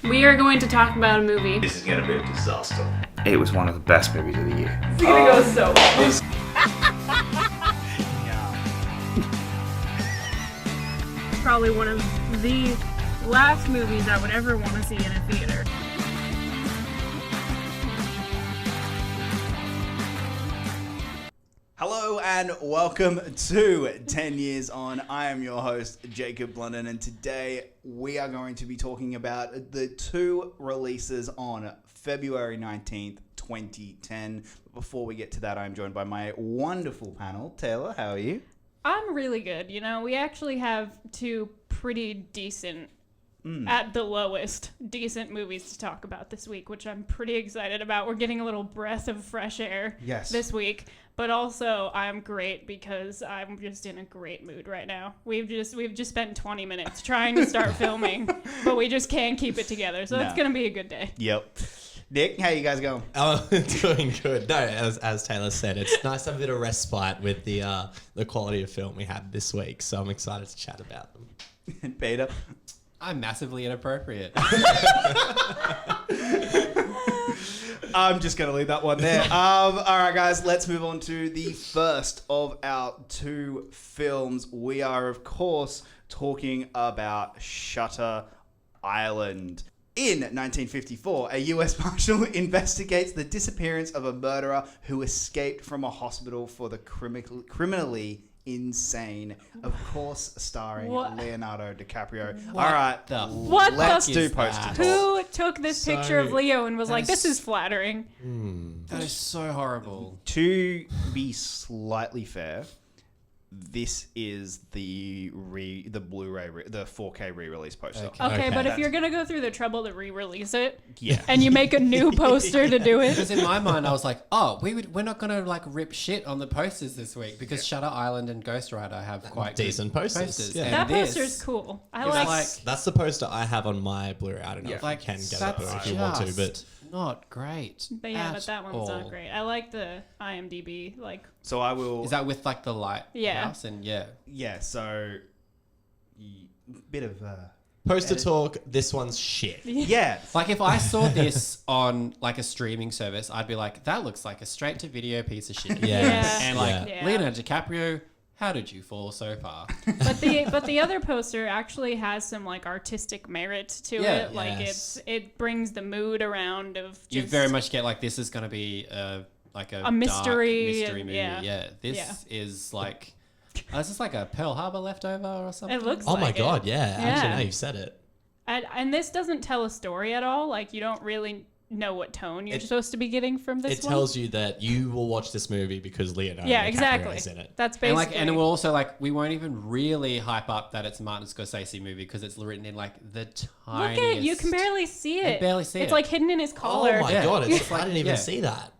We are going to talk about a movie. This is gonna be a disaster. It was one of the best movies of the year. It's gonna go so well. Probably one of the last movies I would ever want to see in a theater. Hello and welcome to 10 Years On. I am your host, Jacob London, and today we are going to be talking about the two releases on February 19th, 2010. But before we get to that, I'm joined by my wonderful panel. Taylor, how are you? I'm really good. You know, we actually have two pretty decent, at the lowest, decent movies to talk about this week, which I'm pretty excited about. We're getting a little breath of fresh air this week. But also, I'm great because I'm just in a great mood right now. We've just spent 20 minutes trying to start filming, but we just can't keep it together. So it's gonna be a good day. Yep. Nick, how you guys going? Oh, doing good. No, as Taylor said, it's nice to have a bit of respite with the quality of film we had this week. So I'm excited to chat about them. Peter? I'm massively inappropriate. I'm just going to leave that one there. All right, guys, let's move on to the first of our two films. We are, of course, talking about Shutter Island. In 1954, a U.S. Marshal investigates the disappearance of a murderer who escaped from a hospital for the criminally insane. Of course, starring Leonardo DiCaprio. All right, let's do poster talk. Who took this picture of Leo and was like, this is flattering? That is so horrible. To be slightly fair, this is the Blu-ray, the 4K re-release poster. Okay, but if you're going to go through the trouble to re-release it, Yeah. and you make a new poster to do it, Because in my mind, I was like, oh, we're not going to like rip shit on the posters this week because Shutter Island and Ghost Rider have quite Decent good posters, yeah. And that this poster's cool. I is like That's the poster I have on my Blu-ray. I don't know if like, you can get that's it if you want to, but just not great. but that one's not great. I like the IMDb, like, So I will... Is that with like the light Yeah. house? And yeah. Yeah, so... Bit of... poster talk. This one's shit. Yeah. Like if I saw this on like a streaming service, I'd be like, that looks like a straight to video piece of shit. Yes. And like Yeah. Leonardo DiCaprio, how did you fall so far? but the other poster actually has some like artistic merit to Yeah. it. Like Yes. it brings the mood around of just You very much get like this is going to be a mystery dark mystery and- movie. yeah. Yeah, this is like this is like a Pearl Harbor leftover or something. It looks Oh like my it. god, yeah. Actually, Yeah. now you've said it. And this doesn't tell a story at all. Like you don't really know what tone you're It- supposed to be getting from this It one. tells you that you will watch this movie because Leonardo Yeah, DiCaprio exactly. is in it. That's And basically. and we'll also like we won't even really hype up that it's a Martin Scorsese movie because it's written in like the tiniest. look at you can barely see it. barely see It's it. like hidden in his collar. Oh my Yeah. god, It's I didn't even yeah. see that.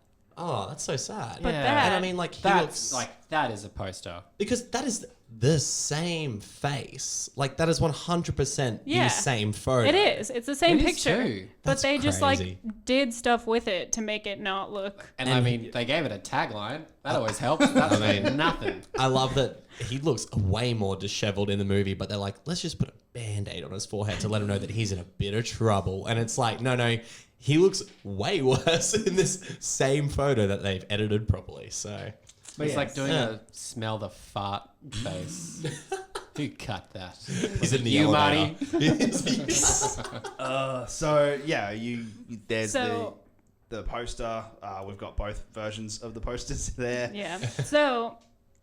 Oh, that's so sad. But Yeah. that, And I mean, like, he That's looks like that is a poster. because that is the same face. Like that is 100% Yeah. the same photo. it is. It's the same It is picture. too. But That's they just crazy. like did stuff with it to make it not look. And I mean, they gave it a tagline. That always helps. That's nothing. I love that he looks way more disheveled in the movie, but they're like, let's just put a band-aid on his forehead to let him know that he's in a bit of trouble. And it's like, no, he looks way worse in this same photo that they've edited properly. So It's like doing a smell the fart face. Who cut that? he's in the you, elevator. So, yeah, there's So- the poster. We've got both versions of the posters there. Yeah. So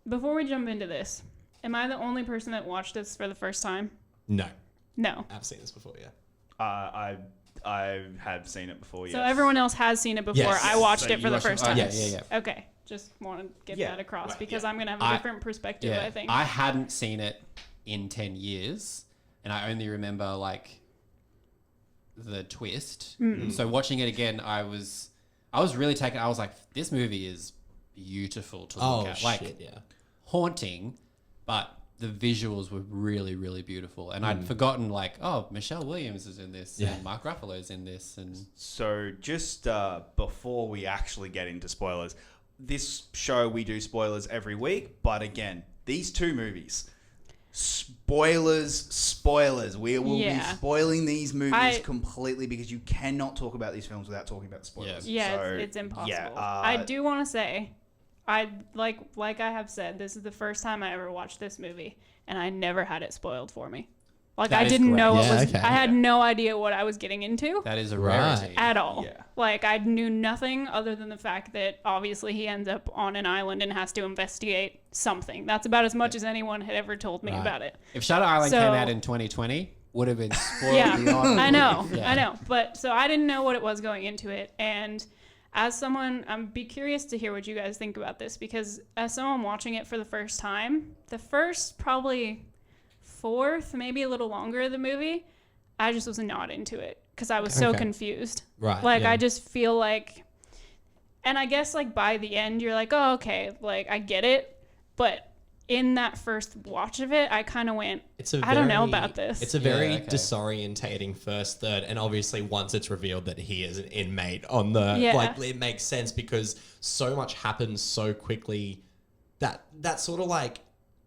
before we jump into this, am I the only person that watched this for the first time? No, No. I've seen this before, yeah. I have seen it before, yes. So everyone else has seen it before. Yes. I watched So it for you the watched it- first oh, time. Yeah. Okay. Just want to get Yeah. that across Right, because yeah. I'm going to have a different perspective, Yeah, I think. I hadn't seen it in 10 years, and I only remember like the twist. So watching it again, I was really taken. I was like, this movie is beautiful to look Oh, at, like shit, yeah. haunting, but the visuals were really, really beautiful. And I'd forgotten like, oh, Michelle Williams is in this, Yeah. and Mark Ruffalo's in this, and So just before we actually get into spoilers, this show we do spoilers every week, but again, these two movies, spoilers. We will be Yeah. spoiling these movies I- completely because you cannot talk about these films without talking about the spoilers. Yeah, So, it's impossible. yeah, I do want to say, I like I have said, this is the first time I ever watched this movie, and I never had it spoiled for me. Like That I is didn't great. know Yeah, what was. okay. I had no idea what I was getting into That is a Right. rarity. at all. Yeah. Like I knew nothing other than the fact that obviously he ends up on an island and has to investigate something. That's about as much as anyone had ever told me Right. about it. If Shutter Island So- came out in 2020, would have been spoiled Yeah, beyond. I know, Yeah. I know. But so I didn't know what it was going into it, and as someone, I'm be curious to hear what you guys think about this because as someone watching it for the first time, the first probably fourth, maybe a little longer of the movie, I just was not into it because I was so Okay. confused. Right. Like yeah. I just feel like, and I guess like by the end you're like, oh okay, like I get it, but in that first watch of it, I kind of went, I don't know about this. It's a very okay. disorientating first third, and obviously once it's revealed that he is an inmate on the Yeah. like, it makes sense because so much happens so quickly that sort of like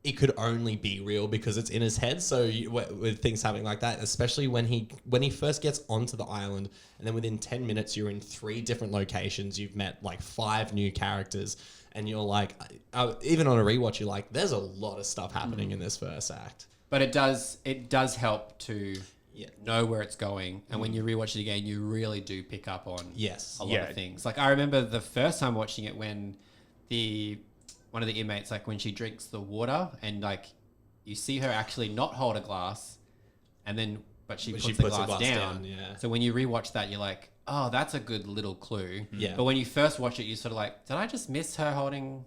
it could only be real because it's in his head. So with things happening like that, especially when he first gets onto the island, and then within 10 minutes you're in 3 different locations, you've met like 5 new characters. And you're like, even on a rewatch, you're like, there's a lot of stuff happening in this first act. But it does help to Yeah. know where it's going, and when you rewatch it again, you really do pick up on Yes. a lot Yeah. of things. Like I remember the first time watching it when one of the inmates, like when she drinks the water and like you see her actually not hold a glass, and then but she puts the glass down. yeah. So when you rewatch that, you're like, oh, that's a good little clue. Yeah. But when you first watch it, you sort of like, did I just miss her holding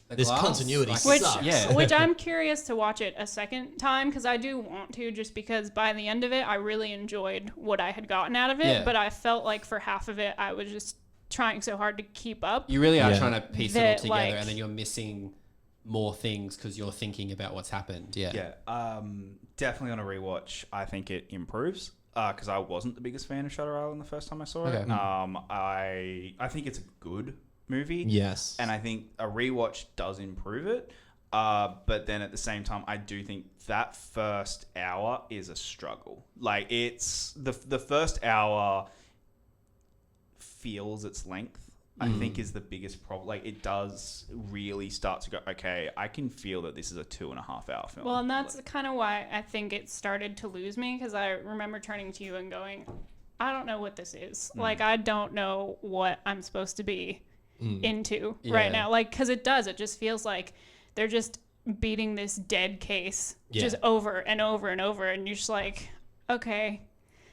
the This glass? continuity Like, which sucks. yeah. which I'm curious to watch it a second time because I do want to, just because by the end of it I really enjoyed what I had gotten out of it, Yeah. but I felt like for half of it I was just trying so hard to keep up. You really are Yeah. trying to piece it all That, together, like- and then you're missing more things because you're thinking about what's happened. Yeah. Yeah, definitely on a rewatch, I think it improves because I wasn't the biggest fan of Shutter Island the first time I saw it. Okay. I think it's a good movie. Yes. And I think a rewatch does improve it. But then at the same time, I do think that first hour is a struggle. Like it's the first hour feels its length. I think is the biggest problem. Like it does really start to go, okay, I can feel that this is a 2.5 hour film. Well, and that's kind of why I think it started to lose me because I remember turning to you and going, I don't know what this is. Like, I don't know what I'm supposed to be into Yeah. right now. Like, because it just feels like they're just beating this dead case just over and over and over. And you're just like, okay,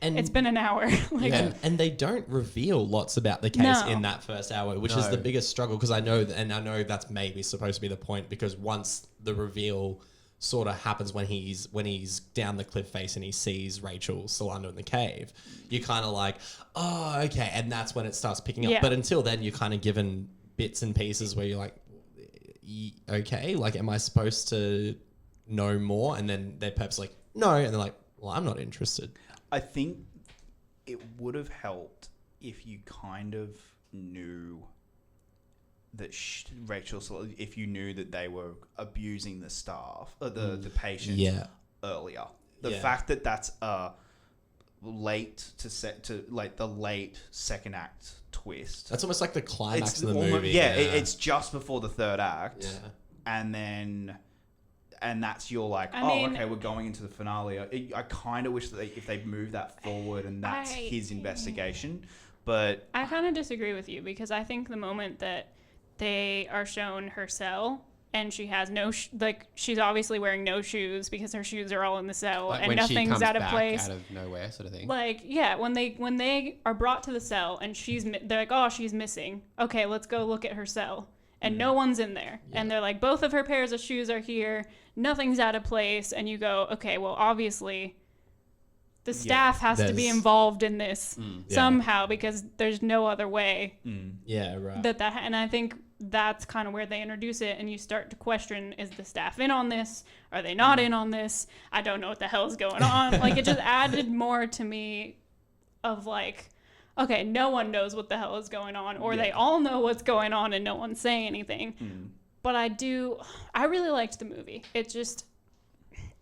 and it's been an hour. Like, and they don't reveal lots about the case No. in that first hour, which is No. the biggest struggle because I know that's maybe supposed to be the point because once the reveal sort of happens when he's down the cliff face and he sees Rachel still under in the cave, you're kind of like, oh, okay, and that's when it starts picking up. Yeah. But until then, you're kind of given bits and pieces where you're like, okay, like, am I supposed to know more? And then they're perhaps like, no, and they're like, well, I'm not interested. I think it would have helped if you kind of knew that Rachel, if you knew that they were abusing the staff, the patient Yeah. earlier. The Yeah. fact that that's late to like the late second act twist. That's almost like the climax of the almo- movie. Yeah, it's just before the third act. Yeah. And that's your like, I mean- okay, we're going into the finale. I kind of wish that if they moved that forward and that's his investigation, but I kind of disagree with you because I think the moment that they are shown her cell and she has she's obviously wearing no shoes because her shoes are all in the cell Like and when she nothing's comes out of back place. out of nowhere, sort of thing. Like, yeah, when they are brought to the cell and they're like, oh, she's missing. Okay, let's go look at her cell. And no one's in there. And they're like, both of her pairs of shoes are here. Nothing's out of place. And you go, okay, well, obviously the staff has to be there's- involved in this somehow because there's no other way Yeah, right. that and I think that's kind of where they introduce it and you start to question, is the staff in on this? Are they not in on this? I don't know what the hell is going on. Like, it just added more to me of like, okay, no one knows what the hell is going on, or they all know what's going on and no one's saying anything. But I really liked the movie. It just,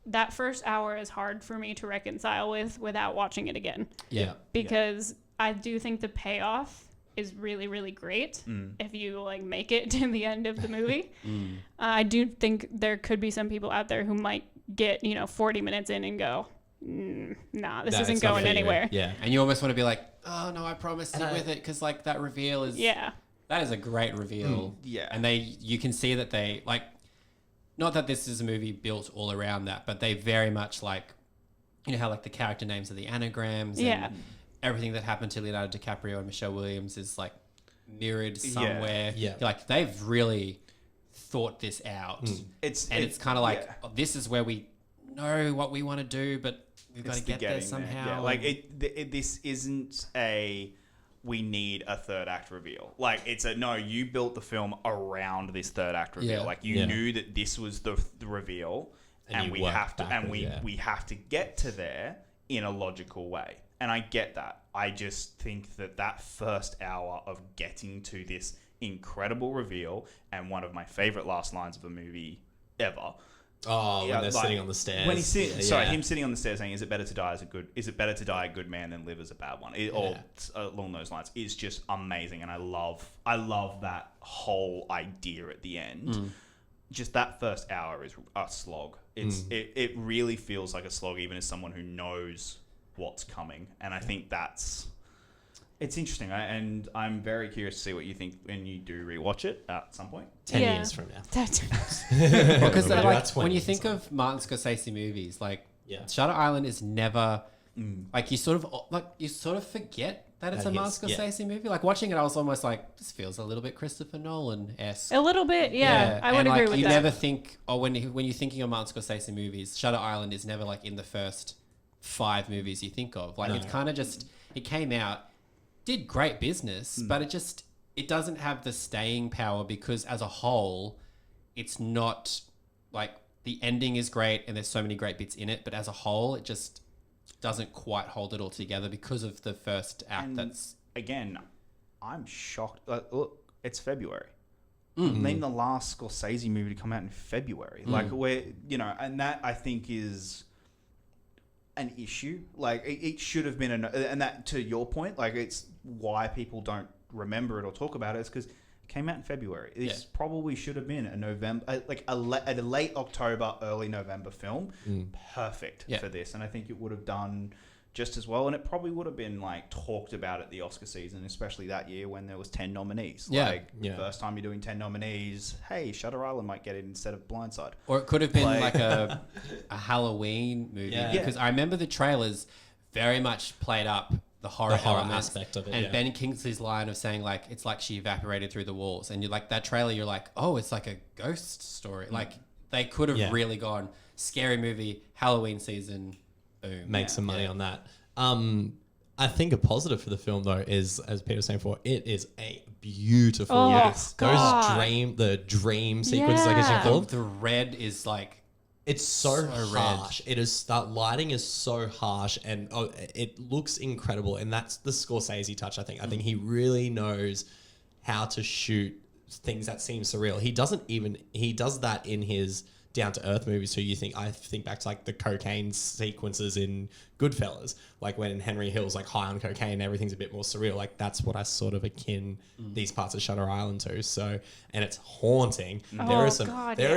that first hour is hard for me to reconcile with without watching it again, Yeah. because I do think the payoff is really, really great if you like make it to the end of the movie. I do think there could be some people out there who might get 40 minutes in and go, nah, this No, isn't it's not going for you. anywhere. Yeah. And you almost want to be like, oh no, I promise, stick And with it, because like that reveal is Yeah. that is a great reveal. Yeah. And you can see that they like, not that this is a movie built all around that, but they very much like, you know how like the character names are the anagrams. Yeah. And everything that happened to Leonardo DiCaprio and Michelle Williams is like mirrored somewhere. Yeah. Like they've really thought this out. It's kind of like, yeah. oh, this is where we know what we want to do, but we've got It's to the get there getting somehow. Yeah. Like this isn't a we need a third act reveal. Like it's a no. You built the film around this third act reveal. Yeah. Like you Yeah. knew that this was the reveal, And and you we worked have to backwards, yeah. we have to get to there in a logical way. And I get that. I just think that first hour of getting to this incredible reveal and one of my favorite last lines of a movie ever. Oh, Yeah, when they're like, sitting on the stairs. When he's sitting, Yeah, sorry, yeah. him sitting on the stairs saying, "Is it better to die a good man than live as a bad one?" Or along those lines is just amazing, and I love that whole idea at the end. Just that first hour is a slog. It really feels like a slog, even as someone who knows what's coming, and I think it's interesting, and I'm very curious to see what you think when you do rewatch it at some point. 10 Yeah. years from now. Because We'll do like, that when 20 you think years of Martin Scorsese movies, like Yeah. Shutter Island is never like you sort of forget that it's That a Martin is, yeah. Scorsese movie. Like watching it, I was almost like, this feels a little bit Christopher Nolan-esque. A little bit, yeah. I would and, agree like, with you that. never think, or when you're thinking of Martin Scorsese movies, Shutter Island is never like in the first 5 movies you think of. Like it's kind of just, it came out, did great business, but it doesn't have the staying power because as a whole, it's not like the ending is great and there's so many great bits in it, but as a whole, it just doesn't quite hold it all together because of the first act. And That's again, I'm shocked. Look, it's February. Name the last Scorsese movie to come out in February. Like where and that I think is an issue. Like it should have been and that to your point, like it's why people don't remember it or talk about it is because it came out in February. This probably should have been a November, like a late October, early November film. Perfect for this, and I think it would have done just as well, and it probably would have been like talked about at the Oscar season, especially that year when there was 10 nominees. Like first time you're doing 10 nominees, hey, Shutter Island might get it instead of Blindside. Or it could have been like a Halloween movie. Yeah. Because I remember the trailers very much played up the horror elements aspect of it. and yeah. Ben Kingsley's line of saying like, it's like she evaporated through the walls. And you like that trailer, you're like, oh, it's like a ghost story. Like they could have really gone scary movie, Halloween season, boom. Make some money on that. I think a positive for the film though is, as Peter was saying before, it is a beautiful. Oh, Yes. God. The dream sequences, I guess you Yeah. call them. The red is like, It's so red. harsh. It is that lighting is so harsh, and it looks incredible. And that's the Scorsese touch. I think. I think he really knows how to shoot things that seem surreal. He does that in his down to earth movies. So I think back to like the cocaine sequences in Goodfellas, like when Henry Hill's like high on cocaine and everything's a bit more surreal. Like that's what I sort of akin these parts of Shutter Island to. So, and it's haunting. There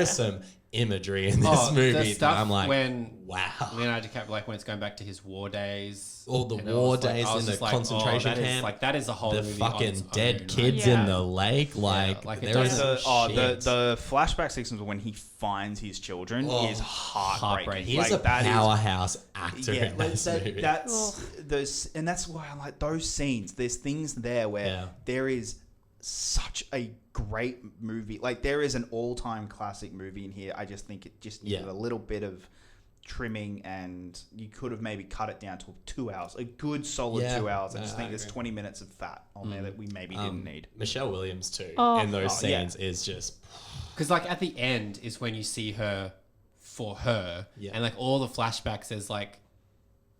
is some imagery in this movie the that stuff I'm like, when wow. Leonardo DiCaprio, like when it's going back to his war days. All the and I war was like- days I was in the just like, concentration that is- camp. like that is a whole The movie on fucking its dead own. kids Yeah. in the lake, like like it there is doesn't- some The shit. flashback sequence when he finds his children is heartbreaking. He's Like, a that is- powerhouse actor in this movie. that's those, and that's why I'm like those scenes. There's things there where there is such a great movie. Like there is an all-time classic movie in here. I just think it just needed a little bit of trimming, and you could have maybe cut it down to 2 hours, a good solid 2 hours. I just think there's 20 minutes of fat on there that we maybe didn't need. Michelle Williams too Oh. in those Oh, yeah. scenes is just Because like at the end is when you see her for her, and like all the flashbacks. There's like,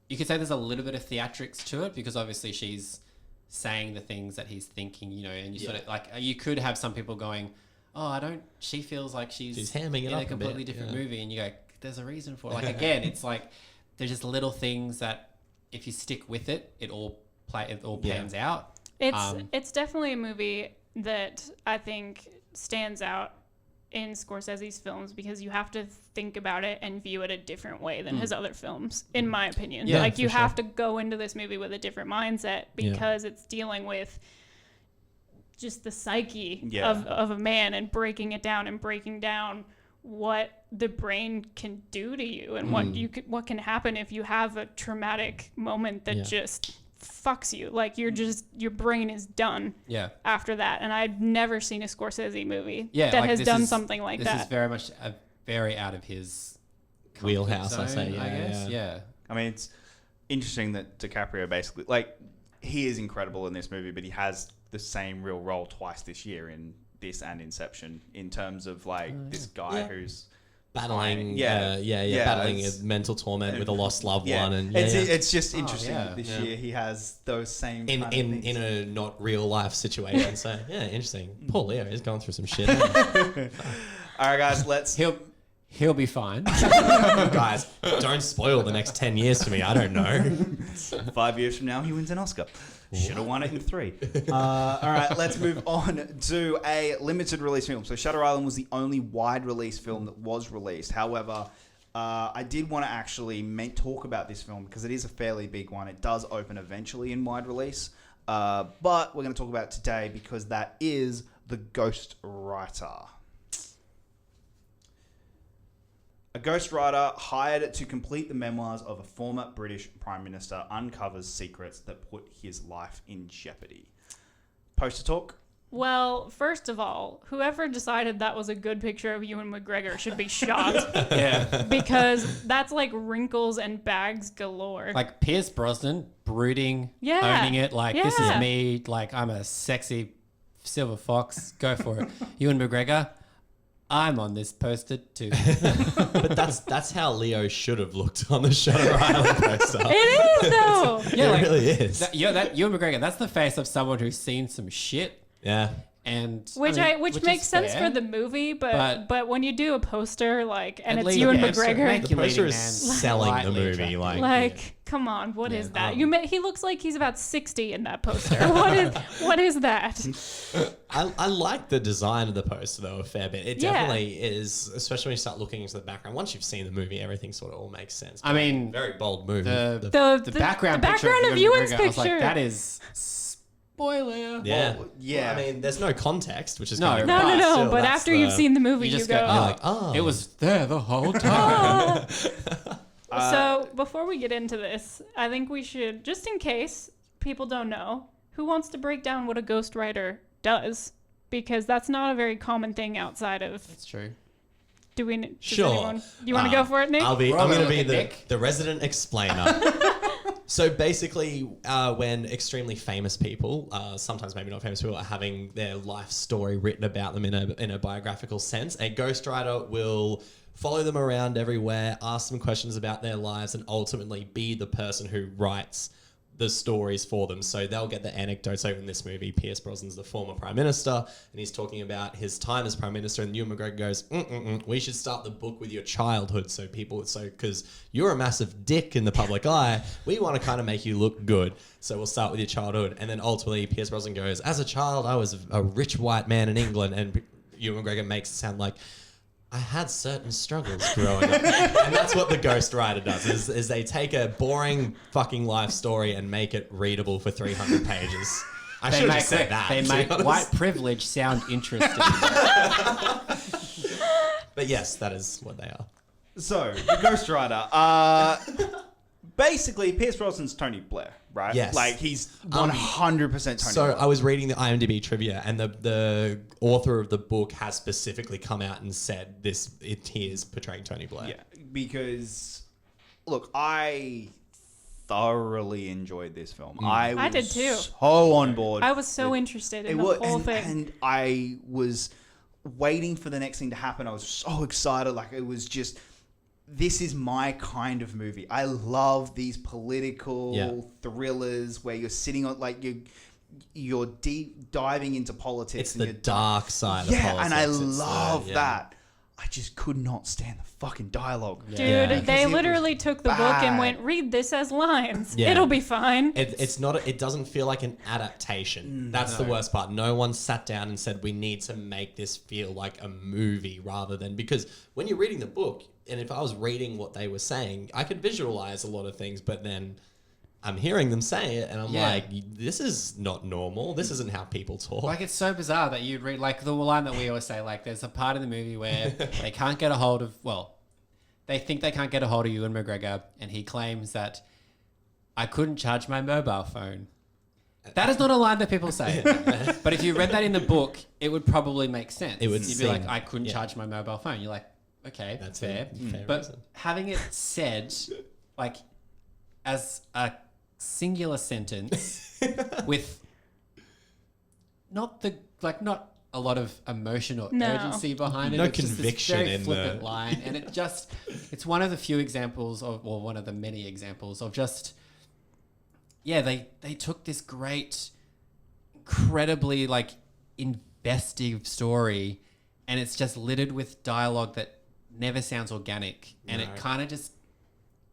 you could say there's a little bit of theatrics to it because obviously she's saying the things that he's thinking, and you sort of like you could have some people going, oh, she feels like she's hamming it in up a a completely bit, different movie, and you go, there's a reason for it. Like, again, it's like there's just little things that if you stick with it, it all pans out. It's definitely a movie that I think stands out in Scorsese's films because you have to think about it and view it a different way than his other films, in my opinion. Yeah, like you for have to go into this movie with a different mindset because it's dealing with just the psyche of a man and breaking it down and breaking down what the brain can do to you and what can happen if you have a traumatic moment that just fucks you. Like your brain is done after that. And I've never seen a Scorsese movie that has done something like that. This is very much very out of his wheelhouse, zone, I say. I guess. Yeah. I mean, it's interesting that DiCaprio basically, like, he is incredible in this movie, but he has the same real role twice this year in this and Inception in terms of, like, this guy who's battling, Yeah, battling it's- a mental torment with a lost loved yeah. one, and It's just interesting yeah. that this year he has those same in kind of things. in a not real life situation. So interesting. Poor Leo, he's going through some shit. All right, guys, let's. He'll be fine. Guys, don't spoil the next 10 years for me. I don't know. 5 years from now, he wins an Oscar. Should have won it in 3. All right, let's move on to a limited release film. So Shutter Island was the only wide release film that was released. However, I did want to actually talk about this film because it is a fairly big one. It does open eventually in wide release. But we're going to talk about it today because that is The Ghost Writer. A ghostwriter hired to complete the memoirs of a former British Prime Minister uncovers secrets that put his life in jeopardy. Poster talk? Well, first of all, whoever decided that was a good picture of Ewan McGregor should be shot because that's like wrinkles and bags galore. Like Pierce Brosnan, brooding, Yeah. owning it. Like, this is Yeah. me. Like, I'm a sexy silver fox. Go for it. Ewan McGregor, I'm on this poster too. But that's how Leo should have looked on the Shutter Island poster. It is though. Yeah, It like, really is. Ewan McGregor, that's the face of someone who's seen some shit. Yeah. And Which is makes sense fair. for the movie, but when you do a poster like and At it's least Ewan the poster, McGregor, make The your poster leading is man selling the slightly movie. attractive. Like, come on, what is that? Yeah. He looks like he's about 60 in that poster. what is that? I like the design of the poster though a fair bit. It Yeah. definitely is, especially when you start looking into the background. Once you've seen the movie, everything sort of all makes sense. I mean, very bold movie. the The background the picture background of Ewan Ewan's McGregor, I was picture. like, that is spoiler. yeah, yeah. Well, I mean, there's no context, which is No, kind of no, still, but that's after you've seen the movie, You you just go. go, You're like, oh, It was there the whole time. So before we get into this, I think we should, just in case people don't know, who wants to break down what a ghostwriter does? Because that's not a very common thing outside of. That's true. Do we? Does Sure. anyone, you want to go for it, Nick? I'm We're going to gonna be look at Nick. the resident explainer. So basically, when extremely famous people, sometimes maybe not famous people, are having their life story written about them in a biographical sense, a ghostwriter will follow them around everywhere, ask them questions about their lives, and ultimately be the person who writes the stories for them. So they'll get the anecdotes. So in this movie, Pierce Brosnan's the former prime minister, and he's talking about his time as prime minister, and Ewan McGregor goes, we should start the book with your childhood, because you're a massive dick in the public eye, we want to kind of make you look good, so we'll start with your childhood. And then ultimately Pierce Brosnan goes, as a child I was a rich white man in England, and Ewan McGregor makes it sound like I had certain struggles growing up. And that's what the ghostwriter does, is they take a boring fucking life story and make it readable for 300 pages. I should have said that. They to make be honest. white privilege sound interesting. But yes, that is what they are. So, the ghostwriter. Basically, Pierce Brosnan's Tony Blair, right? Yes. Like, he's 100% Tony So Blair. I was reading the IMDb trivia, and the author of the book has specifically come out and said he is portraying Tony Blair. Yeah, because, look, I thoroughly enjoyed this film. I did too. So on board. I was so interested in the was, whole thing. and I was waiting for the next thing to happen. I was so excited. Like, it was just, this is my kind of movie. I love these political thrillers where you're sitting on, like, you're deep diving into politics. It's and the you're dark side of politics. and I It's, love that. I just could not stand the fucking dialogue. Dude, Yeah. they Because it literally was took the book and bad. went, read this as lines. Yeah. It'll be fine. It's not. It doesn't feel like an adaptation. That's the worst part. No one sat down and said we need to make this feel like a movie rather than, because when you're reading the book, and if I was reading what they were saying, I could visualize a lot of things, but then I'm hearing them say it, and I'm Yeah. like, this is not normal. This isn't how people talk. Like, it's so bizarre that you'd read, like, the line that we always say, like, there's a part in the movie where they can't get a hold of, well, they think they can't get a hold of Ewan McGregor, and he claims that I couldn't charge my mobile phone. That is not a line that people say. But if you read that in the book, it would probably make sense. It would You'd be like, seem- I couldn't yeah. charge my mobile phone. You're like, okay, That's fair. a fair But reason. having it said, like, as a singular sentence with not a lot of emotion or No. urgency behind it. No It's just this conviction very in the- flippant line, and it's one of the few examples of, or one of the many examples of just, yeah, they took this great, incredibly like investive story, and it's just littered with dialogue that never sounds organic, and it No. kind of just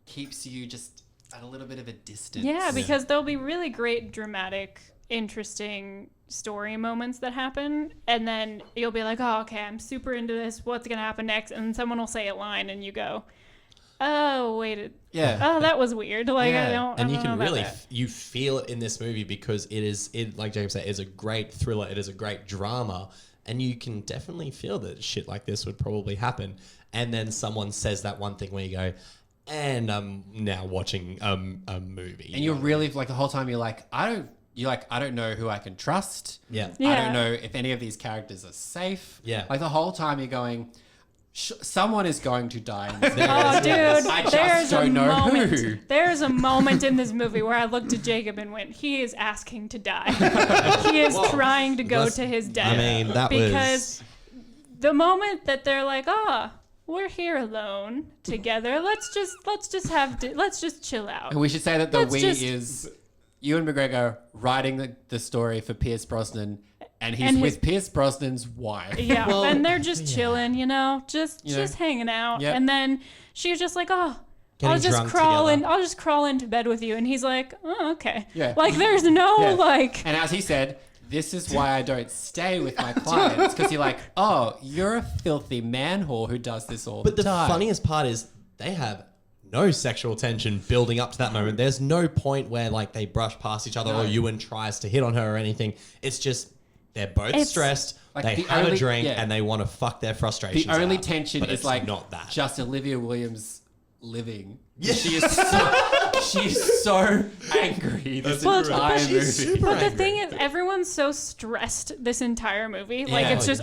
keeps you just at a little bit of a distance. Yeah, because there'll be really great, dramatic, interesting story moments that happen, and then you'll be like, oh, okay, I'm super into this. What's going to happen next? And someone will say a line, and you go, oh, wait. Yeah. Oh, that was weird. Like, Yeah. I don't And I you don't know can about really that. you feel it in this movie because it like James said, is a great thriller. It is a great drama, and you can definitely feel that shit like this would probably happen. And then someone says that one thing where you go, and I'm now watching a movie. And you're really like the whole time you're like, I don't know who I can trust. Yeah. I Yeah. don't know if any of these characters are safe. Yeah. Like the whole time you're going, someone is going to die. In this Oh, movie. dude, I just there's a don't know moment. who. There's a moment in this movie where I looked at Jacob and went, he is asking to die. He is trying to go let's- to his death. I mean, that because the moment that they're like, we're here alone together. Let's just chill out. And we should say that the Let's we just- is Ewan McGregor writing the story for Pierce Brosnan, and he's And his- with Pierce Brosnan's wife. Yeah, Well, and they're just chilling, just You know? hanging out. Yep. And then she's just like, I'll Getting just drunk crawl in. together. I'll just crawl into bed with you. And he's like, oh, okay. Yeah. Like there's no Yeah. like. And as he said, this is why I don't stay with my clients, because you're like, oh, you're a filthy man whore who does this all But the time. funniest part is they have no sexual tension building up to that moment. There's no point where like they brush past each other or Ewan tries to hit on her or anything. It's just they're both It's- stressed. Like, they the have a only- drink yeah. and they want to fuck their frustrations. The only out, tension but is it's like not that. just Olivia Williams living. Yeah. She's so angry this Well, entire but movie. But the thing is, everyone's so stressed this entire movie. Like Yeah. it's just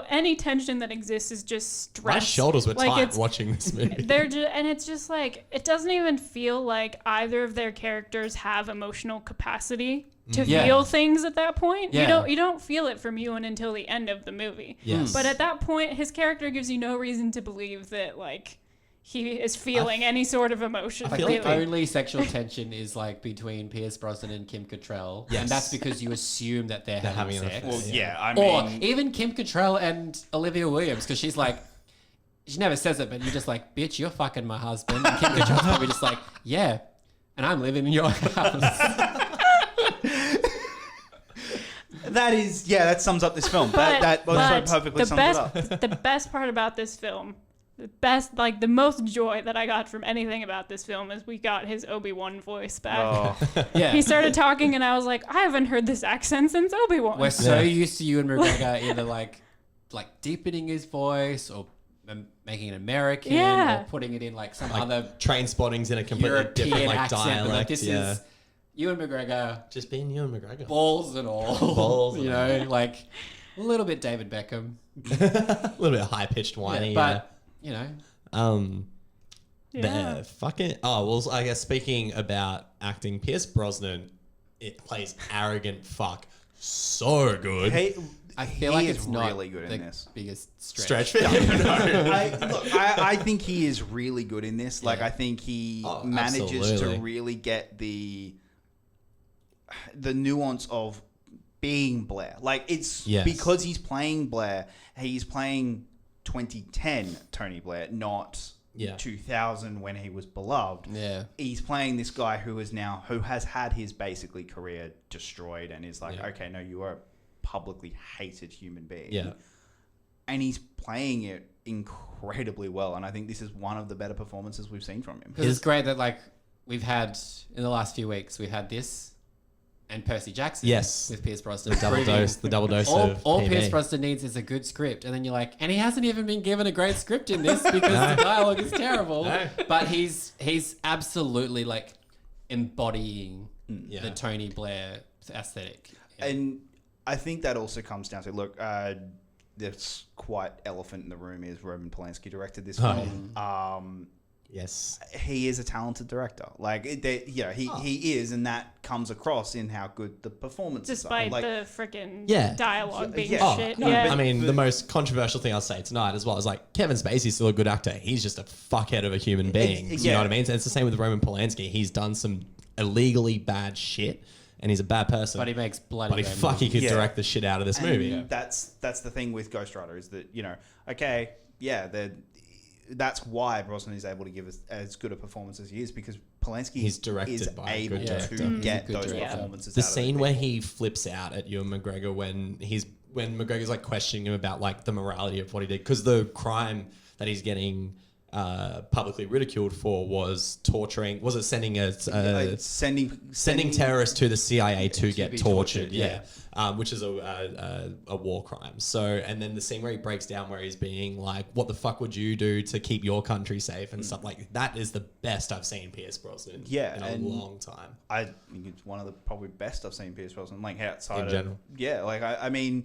any tension that exists is just stress. My shoulders were like, tight it's- watching this movie. They're just, and it's just like it doesn't even feel like either of their characters have emotional capacity to Yeah. feel things at that point. Yeah. You don't feel it from Ewan until the end of the movie. Yes. But at that point, his character gives you no reason to believe that like he is feeling any sort of emotion. Like feel the like only sexual tension is like between Pierce Brosnan and Kim Cattrall, Yes. and that's because you assume that they're having having an sex. affair. Well, yeah, I Or mean, even Kim Cattrall and Olivia Williams, because she's like, she never says it, but you're just like, bitch, you're fucking my husband. And Kim Cattrall's probably just like, yeah, and I'm living in your house. that sums up this film. That perfectly the sums best, it up. the best part about this film, the most joy that I got from anything about this film is we got his Obi-Wan voice back. Oh. Yeah. He started talking and I was like, I haven't heard this accent since Obi-Wan. We're so used to Ewan McGregor either like deepening his voice or making it American Yeah. or putting it in like some Like other train spottings in a completely European different like accent. But, dialect. like this yeah. is Ewan McGregor, Just being Ewan McGregor. balls and all. Balls you and know, like a little bit David Beckham. A little bit high pitched whiny. but you know, Yeah. The fucking well, I guess speaking about acting, Pierce Brosnan plays arrogant fuck so good. Hey, I feel he like is it's not really good the in this. biggest Stretch stretch. for you. I think he is really good in this. Like, Yeah. I think he Oh, manages absolutely. to really get the nuance of being Blair. Like, it's Yes. because he's playing Blair. He's playing 2010 Tony Blair, not Yeah. 2000 when he was beloved. Yeah. He's playing this guy who has had his basically career destroyed and is like, Yeah. okay, no, you are a publicly hated human being. Yeah. And he's playing it incredibly well. And I think this is one of the better performances we've seen from him. Because it's great that like we've had in the last few weeks, we've had this and Percy Jackson. Yes. With Pierce Brosnan. The double dose of All PB. Pierce Brosnan needs is a good script, and then you're like, and he hasn't even been given a great script in this because the dialogue is terrible. No. But he's absolutely like embodying Yeah. the Tony Blair aesthetic. Yeah. And I think that also comes down to, look, this quite elephant in the room is Roman Polanski directed this Oh, film. Yes. He is a talented director. Like, he is, and that comes across in how good the performances Despite are. Like, the freaking Yeah. dialogue being Yeah. shit. No, Yeah. I mean, the most controversial thing I'll say tonight as well is like Kevin Spacey's still a good actor. He's just a fuckhead of a human being. You yeah. know what I mean? So it's the same with Roman Polanski. He's done some illegally bad shit, and he's a bad person. But he makes bloody. But he bad fucking movies. could Yeah. direct the shit out of this movie. And that's the thing with Ghost Rider is that, okay, yeah, that's why Brosnan is able to give us as good a performance as he is, because Polanski He's directed is by a able good to director. He's a get good those director. performances. The out of scene it. where he flips out at Ewan McGregor when McGregor's like questioning him about like the morality of what he did, because the crime that he's getting publicly ridiculed for was torturing. Was it sending sending terrorists to the CIA to get be tortured? tortured, Yeah. Which is a war crime. So, and then the scene where he breaks down, where he's being like, "What the fuck would you do to keep your country safe?" and stuff like that is the best I've seen Pierce Brosnan. Yeah, in a and long time. I think it's one of the probably best I've seen Pierce Brosnan, like outside In of general. Yeah, like I mean,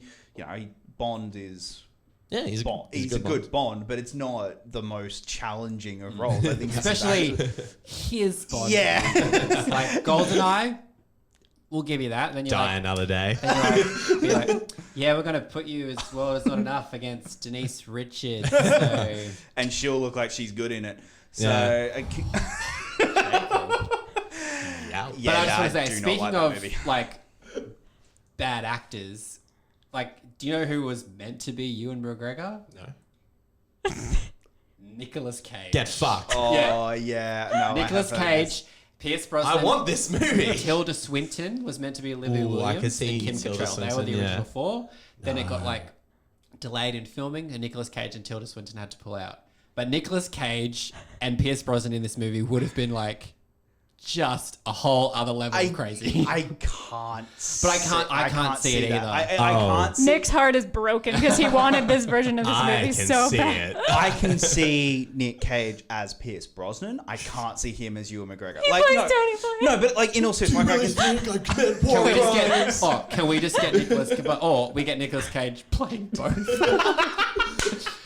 Bond is Yeah, he's Bond. He's a good Bond, but it's not the most challenging of roles. I think this is Especially actually- his Bond. Yeah. movies. Like GoldenEye, we'll give you that. And then you're Die like, another day. and you're like, yeah, we're gonna put you as well as not enough against Denise Richards. So. and she'll look like she's good in it. So Yeah. Yeah. But I just want to I say, do not speaking like that of movie. like bad actors, like, do you know who was meant to be Ewan McGregor? No. Nicolas Cage. Get fucked. Oh yeah, no. Nicolas I have heard this. Cage, Pierce Brosnan. I want this movie. Tilda Swinton was meant to be Olivia Ooh, I Williams could see and Kim Tilda Cattrall. They were the Swinton, yeah. original four. Then it got like delayed in filming, and Nicolas Cage and Tilda Swinton had to pull out. But Nicolas Cage and Pierce Brosnan in this movie would have been like just a whole other level of crazy. I can't. But I can't see it that. either. I Oh. can't. See, Nick's heart is broken because he wanted this version of this I movie can so see bad. it. I can see Nick Cage as Pierce Brosnan. I can't see him as Ewan McGregor. He plays Tony Blair. No, but like in all seriousness, like, I can, Can we just get? Can we just get Nicolas? Or we get Nicolas Cage playing both?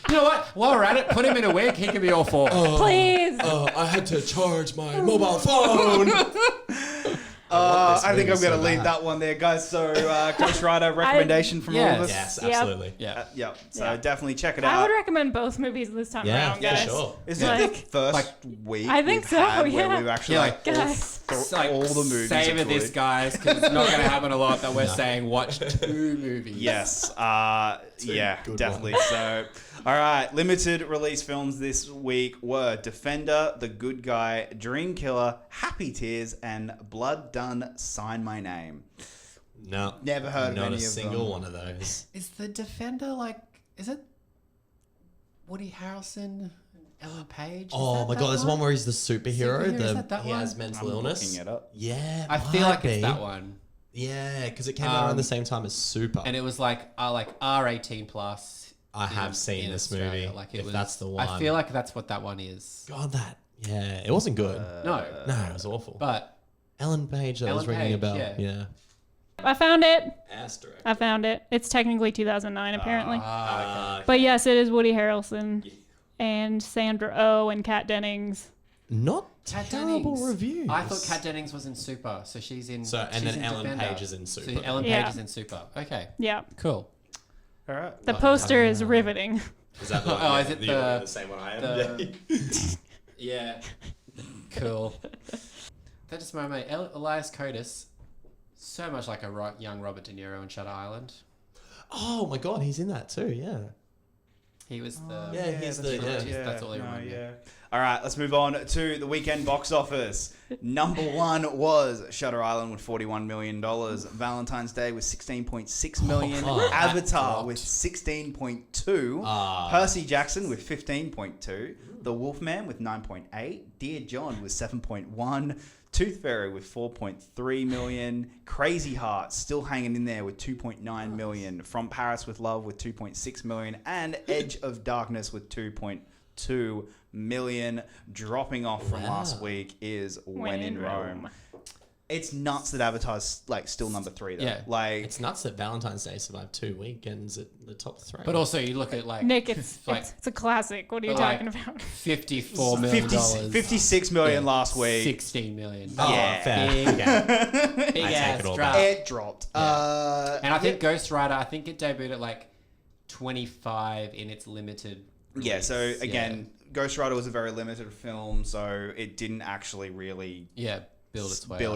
You know what? While we're at it, put him in a wig. He can be all four. Please. I had to charge my mobile phone. I think I'm movie going to so leave bad. that one there, guys. So, Ghost Rider recommendation from all of us. Yes, Yep. absolutely. Yeah. Yep. So Yeah. definitely check it I out. would recommend both movies this time Yeah, around, yeah, guys. sure. Is Like- it the first like- week I think we've so, had yeah. where we've actually Yeah, like, like, all, guys. It's like, all the movies savor included. this, guys, because it's not going to happen a lot that we're saying watch 2 movies. Yes. Yeah, good definitely. So, all right. Limited release films this week were Defender, The Good Guy, Dream Killer, Happy Tears, and Blood Done, Sign My Name. No. Never heard of Not any a of single them. one of those. Is the Defender like? Is it Woody Harrelson, Ellen Page? Is Oh that my that god, there's one where he's the superhero. Superhero, is that that he one? has mental I'm illness. looking it up. Yeah, I feel might like it's be. that one, Yeah, because it came out around the Um, same time as Super. and it was like R18 plus. I have in- seen in this Australia. movie. Like it If was, that's the one. I feel like that's what that one is. God, that. Yeah, it wasn't good. No, no, it was awful. but Ellen Page, that was Ellen ringing a Page, bell. yeah. Yeah. I found it. Asterisk. I found it. It's technically 2009, apparently. okay. But yes, it is Woody Harrelson and Sandra Oh and Kat Dennings. Not Kat terrible Dennings. reviews. I thought Kat Dennings was in Super, so she's in. So, and she's then in Ellen Defender. Page is in So Super. Ellen Yeah. Page is in Super. Okay, Yeah. cool. All right. The poster is riveting. Is that the one? Oh, is it the- same one I am? the- Yeah, cool. That just reminded me, Elias Kotis, so much like a young Robert De Niro in Shutter Island. Oh my god, he's in that too. Yeah. He was the. Yeah, he's the- yeah. That's all he reminded me. All right, let's move on to the weekend box office. Number one was Shutter Island with $41 million. Valentine's Day with $16.6 million. Oh, that Avatar dropped. with $16.2. Ah. Percy Jackson with $15.2. The Wolfman with $9.8. Dear John with $7.1. Tooth Fairy with $4.3 million. Crazy Heart still hanging in there with $2.9 million. From Paris with Love with $2.6 million. And Edge of Darkness with $2.2 million. Dropping off from last week is When in Rome. It's nuts that Avatar's like still number 3 though. Yeah. Like It's nuts that Valentine's Day survived 2 weekends at the top 3. But also, you look at like Nick, it's like it's a classic. What are you like- talking about? $54 million. 56 million last week. $16 million. Yeah. fair. Big, Okay. big I take ass it all drop. back. It dropped. And I think Ghost Rider, I think it debuted at like 25 in its limited. Yeah, so release. again, Ghost Rider was a very limited film, so it didn't actually really yeah, build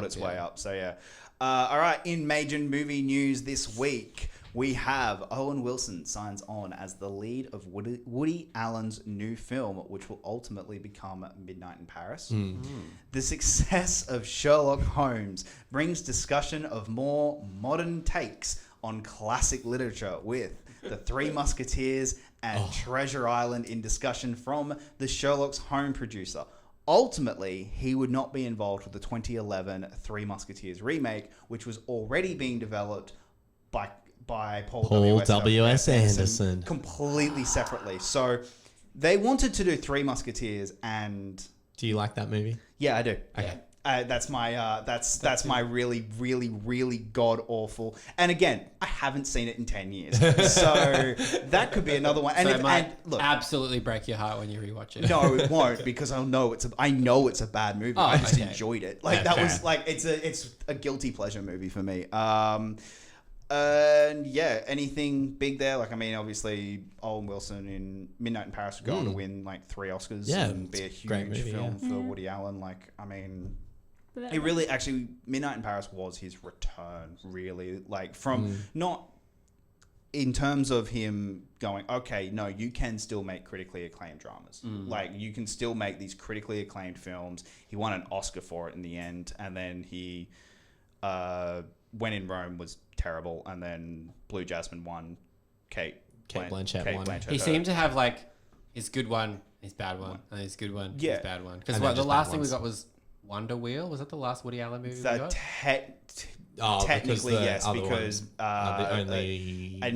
its way up. So yeah. All right, in major movie news this week, we have Owen Wilson signs on as the lead of Woody Allen's new film, which will ultimately become Midnight in Paris. The success of Sherlock Holmes brings discussion of more modern takes on classic literature with The Three Musketeers and Treasure Island in discussion from the Sherlock's home producer. Ultimately, he would not be involved with the 2011 Three Musketeers remake, which was already being developed by Paul W.S. Anderson. completely separately. So they wanted to do Three Musketeers, and Do you like that movie? yeah, I do. Okay. That's my that's my really really god awful. And again, I haven't seen it in 10 years, so that could be another one. And, So it might and look, absolutely break your heart when you rewatch it. no, it won't, because I know it's a bad movie. Oh, I just okay. enjoyed it. Like Yeah, that fair. was like it's a guilty pleasure movie for me. And yeah, anything big there? Like, I mean, obviously, Owen Wilson in Midnight in Paris would go on to win like 3 Oscars Yeah, and be a it's a great huge movie, film yeah. for Woody Allen. Like, I mean, it really actually Midnight in Paris was his return, really. Like from not in terms of him going, okay, no, you can still make critically acclaimed dramas. Like you can still make these critically acclaimed films. He won an Oscar for it in the end, and then he When in Rome was terrible, and then Blue Jasmine won. Kate Blanchett won. He seemed to have like his good one, his bad one, and his good one, Yeah. his bad one. Because And then the just last bad thing we ones. got was Wonder Wheel. Was that the last Woody Allen movie we The got? technically because the yes, other because ones are the only a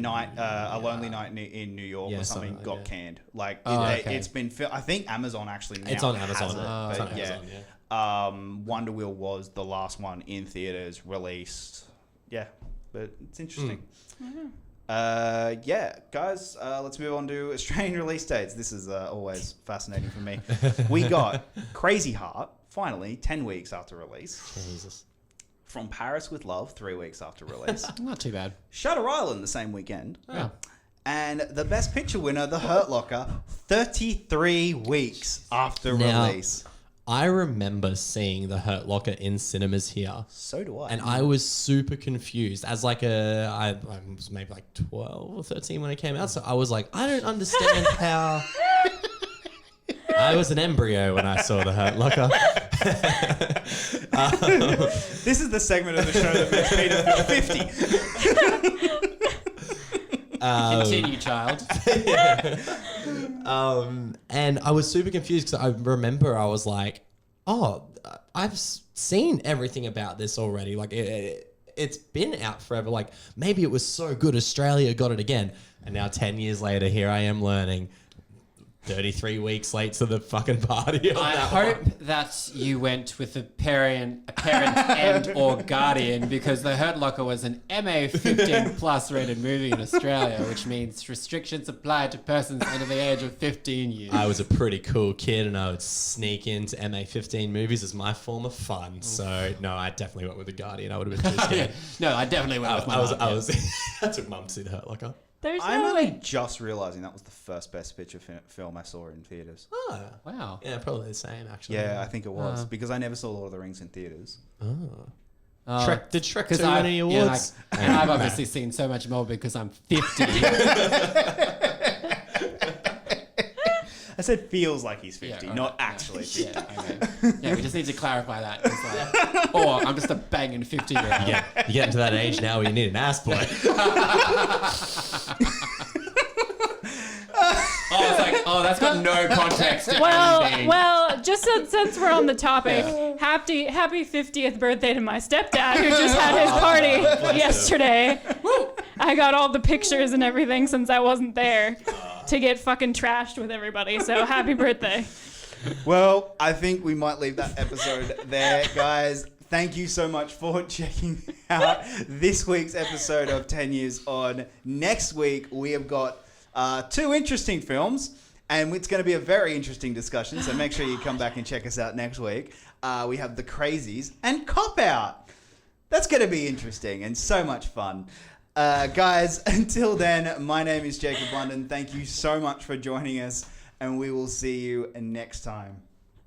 lonely night in New York Yeah, or something something got like that. canned. Like Oh, okay. it's been. I think Amazon actually. Now It's on has Amazon. it, It's but on yeah. Amazon, yeah. Wonder Wheel was the last one in theaters released. Yeah, but it's interesting. Yeah, guys, let's move on to Australian release dates. This is always fascinating for me. We got Crazy Heart, finally, 10 weeks after release. Jesus. From Paris with Love, 3 weeks after release. Not too bad. Shutter Island, the same weekend. Yeah. And the Best Picture winner, The Hurt Locker, 33 weeks after Now- release. I remember seeing The Hurt Locker in cinemas here. So do I. And I was super confused as like I was maybe like 12 or 13 when it came out. So I was like, I don't understand how. I was an embryo when I saw The Hurt Locker. This is the segment of the show that makes Peter feel 50. Continue, child. And I was super confused because I remember I was like, oh, I've seen everything about this already. Like it's been out forever. Like maybe it was so good Australia got it again. And now 10 years later, here I am learning 33 weeks late to the fucking party. I hope that you went with a parent and or guardian, because The Hurt Locker was an MA 15 plus rated movie in Australia, which means restrictions apply to persons under the age of 15 years. I was a pretty cool kid and I would sneak into MA15 movies as my form of fun. So no, I definitely went with the Guardian. I would have been too scared. No, I definitely went with my mum, yeah. I took mum to see The Hurt Locker. There's I'm no only like just realizing that was the first Best Picture film I saw in theaters. Oh, Wow. yeah, probably the same actually. Yeah, I think it was because I never saw Lord of the Rings in theaters. Did Shrek 2 'Cause win any awards? And I've obviously seen so much more because I'm 50. said feels like he's 50, Yeah, not alright, actually 50. Yeah, okay. Yeah, we just need to clarify that. It's like, or I'm just a banging 50-year-old. Yeah, you're getting to that age now where you need an ass plug. Oh, it's like, oh, that's got no context to anything. Well, just since we're on the topic, happy 50th birthday to my stepdad who just had his party yesterday. I got all the pictures and everything since I wasn't there to get fucking trashed with everybody. So happy birthday. Well, I think we might leave that episode there, guys. Thank you so much for checking out this week's episode of 10 Years On. Next week, we have got 2 interesting films, and it's going to be a very interesting discussion, so make sure you come back and check us out next week. We have The Crazies and Cop Out. That's going to be interesting and so much fun. Guys, until then, my name is Jacob London. Thank you so much for joining us, and we will see you next time.